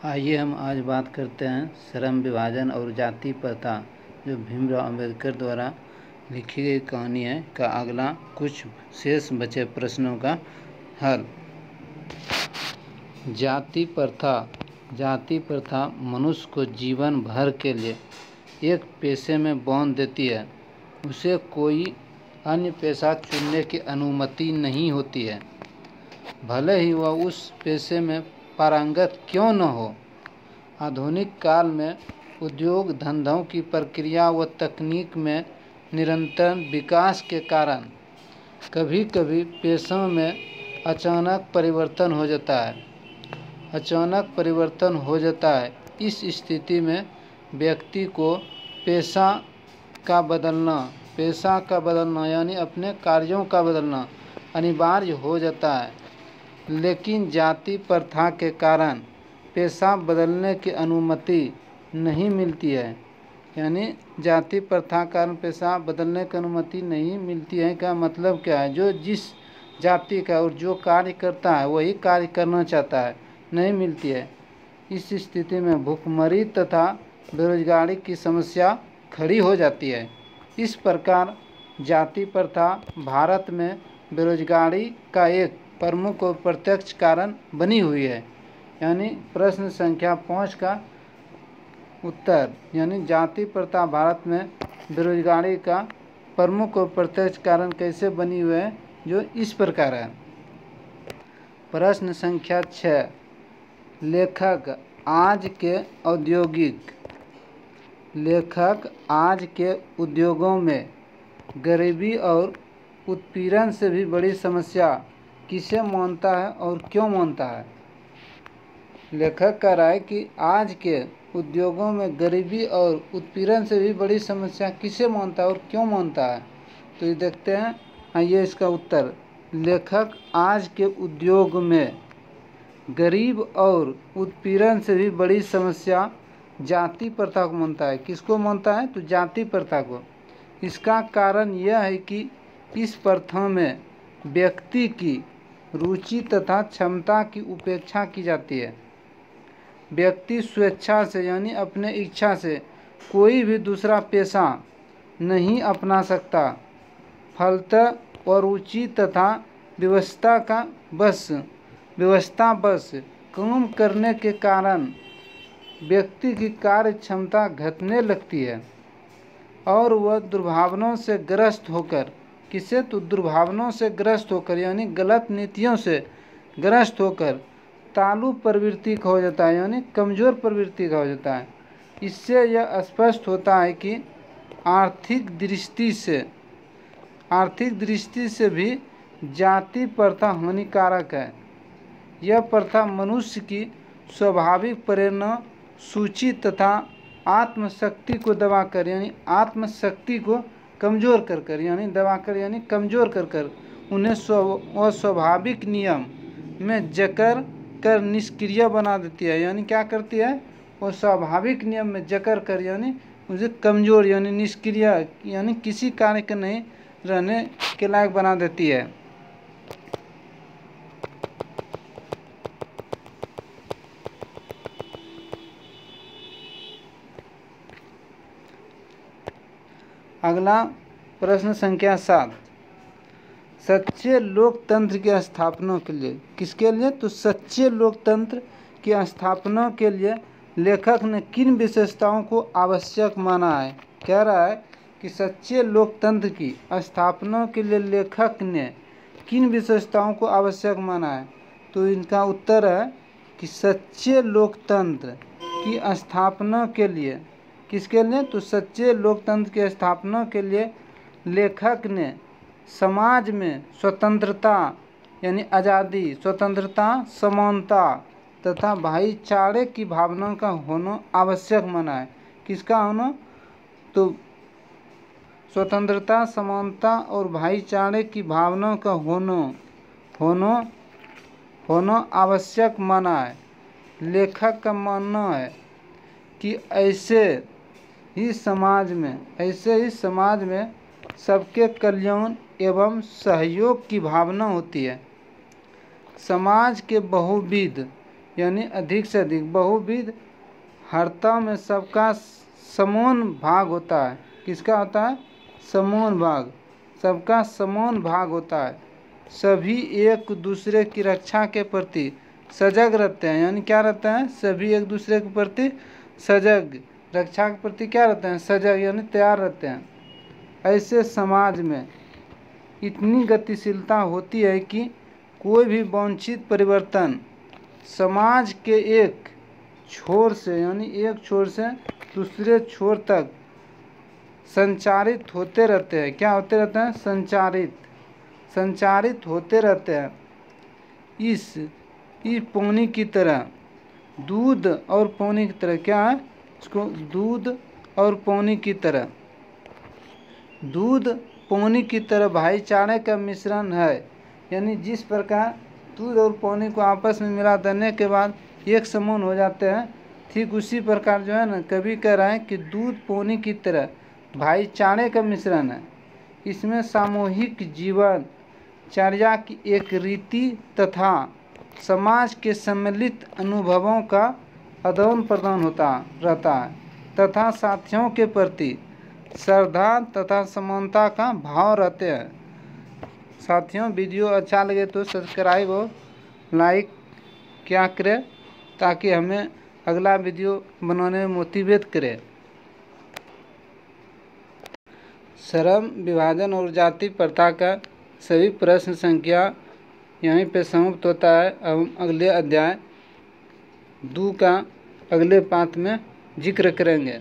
आइए हम आज बात करते हैं श्रम विभाजन और जाति प्रथा, जो भीमराव अंबेडकर द्वारा लिखी गई कहानी है का अगला कुछ शेष बचे प्रश्नों का हल। जाति प्रथा मनुष्य को जीवन भर के लिए एक पेशे में बांध देती है। उसे कोई अन्य पेशा चुनने की अनुमति नहीं होती है, भले ही वह उस पेशे में पारंगत क्यों न हो। आधुनिक काल में उद्योग धंधों की प्रक्रिया व तकनीक में निरंतर विकास के कारण कभी कभी पेशों में अचानक परिवर्तन हो जाता है। इस स्थिति में व्यक्ति को पेशा का बदलना यानी अपने कार्यों का बदलना अनिवार्य हो जाता है। लेकिन जाति प्रथा के कारण पेशा बदलने की अनुमति नहीं मिलती है। यानी जाति प्रथा कारण पेशा बदलने की अनुमति नहीं मिलती है का मतलब क्या है? जो जिस जाति का और जो कार्य करता है वही कार्य करना चाहता है, नहीं मिलती है। इस स्थिति में भुखमरी तथा बेरोजगारी की समस्या खड़ी हो जाती है। इस प्रकार जाति प्रथा भारत में बेरोजगारी का एक प्रमुख और प्रत्यक्ष कारण बनी हुई है। यानी प्रश्न संख्या 5 का उत्तर, यानी जाति प्रथा भारत में बेरोजगारी का प्रमुख और प्रत्यक्ष कारण कैसे बनी हुई है, जो इस प्रकार है। प्रश्न संख्या 6, लेखक आज के उद्योगों में गरीबी और उत्पीड़न से भी बड़ी समस्या किसे मानता है और क्यों मानता है? लेखक कह रहा है कि आज के उद्योगों में गरीबी और उत्पीड़न से भी बड़ी समस्या किसे मानता है और क्यों मानता है। तो ये देखते हैं। आइए इसका उत्तर, लेखक आज के उद्योग में गरीब और उत्पीड़न से भी बड़ी समस्या जाति प्रथा को मानता है। किसको मानता है? तो जाति प्रथा को। इसका कारण यह है कि इस प्रथा में व्यक्ति की रुचि तथा क्षमता की उपेक्षा की जाती है। व्यक्ति स्वेच्छा से यानी अपने इच्छा से कोई भी दूसरा पेशा नहीं अपना सकता। फलतः रुचि तथा व्यवस्था बस काम करने के कारण व्यक्ति की कार्य क्षमता घटने लगती है और वह दुर्भावनाओं से ग्रस्त होकर यानी गलत नीतियों से ग्रस्त होकर तालु प्रवृत्ति का हो जाता है, यानी कमज़ोर प्रवृत्ति का हो जाता है। इससे यह स्पष्ट होता है कि आर्थिक दृष्टि से भी जाति प्रथा हानिकारक है। यह प्रथा मनुष्य की स्वाभाविक प्रेरणा, सूची तथा आत्मशक्ति को दबाकर यानी आत्मशक्ति को कमज़ोर कर उन्हें अस्वाभाविक नियम में जकड़ कर निष्क्रिय बना देती है। यानी क्या करती है? वो स्वाभाविक नियम में जकड़ कर यानी उसे कमज़ोर यानी निष्क्रिय यानी किसी कार्य के नहीं रहने के लायक बना देती है। अगला प्रश्न संख्या 7, सच्चे लोकतंत्र की स्थापना के लिए, किसके लिए? तो सच्चे लोकतंत्र की स्थापना के लिए लेखक ने किन विशेषताओं को आवश्यक माना है? कह रहा है कि सच्चे लोकतंत्र की स्थापना के लिए लेखक ने किन विशेषताओं को आवश्यक माना है? तो इनका उत्तर है कि सच्चे लोकतंत्र की स्थापना के लिए, किसके लिए? तो सच्चे लोकतंत्र की स्थापना के लिए लेखक ने समाज में स्वतंत्रता यानी आज़ादी, स्वतंत्रता, समानता तथा भाईचारे की भावना का होना आवश्यक माना है। किसका होना? तो स्वतंत्रता, समानता और भाईचारे की भावना का होना आवश्यक माना है। लेखक का मानना है कि ऐसे ही समाज में सबके कल्याण एवं सहयोग की भावना होती है। समाज के बहुविध यानी अधिक से अधिक। बहुविध हरता में सबका समान भाग होता है। किसका होता है? समान भाग। सबका समान भाग होता है। सभी एक दूसरे की रक्षा के प्रति सजग रहते हैं। यानी क्या रहते हैं? सभी एक दूसरे के प्रति सजग, रक्षा के प्रति क्या रहते हैं? सजग, यानी तैयार रहते हैं। ऐसे समाज में इतनी गतिशीलता होती है कि कोई भी वांछित परिवर्तन समाज के एक छोर से, यानी एक छोर से दूसरे छोर तक संचारित होते रहते हैं। क्या होते रहते हैं? संचारित होते रहते हैं। इस पानी की तरह, दूध और पानी की तरह। क्या है? इसको दूध और पानी की तरह, दूध पानी की तरह भाईचारे का मिश्रण है। यानी जिस प्रकार दूध और पानी को आपस में मिला देने के बाद एक समान हो जाते हैं, ठीक उसी प्रकार जो है ना, कवि कह रहा है कि दूध पानी की तरह भाईचारे का मिश्रण है। इसमें सामूहिक जीवन चर्या की एक रीति तथा समाज के सम्मिलित अनुभवों का आदान प्रदान होता रहता है तथा साथियों के प्रति श्रद्धा तथा समानता का भाव रहते हैं। साथियों, वीडियो अच्छा लगे तो सब्सक्राइब और लाइक क्या करें, ताकि हमें अगला वीडियो बनाने में मोटिवेट करे। श्रम विभाजन और जाति प्रथा का सभी प्रश्न संख्या यहीं पे समाप्त होता है। अब अगले अध्याय 2 का अगले पाठ में जिक्र करेंगे।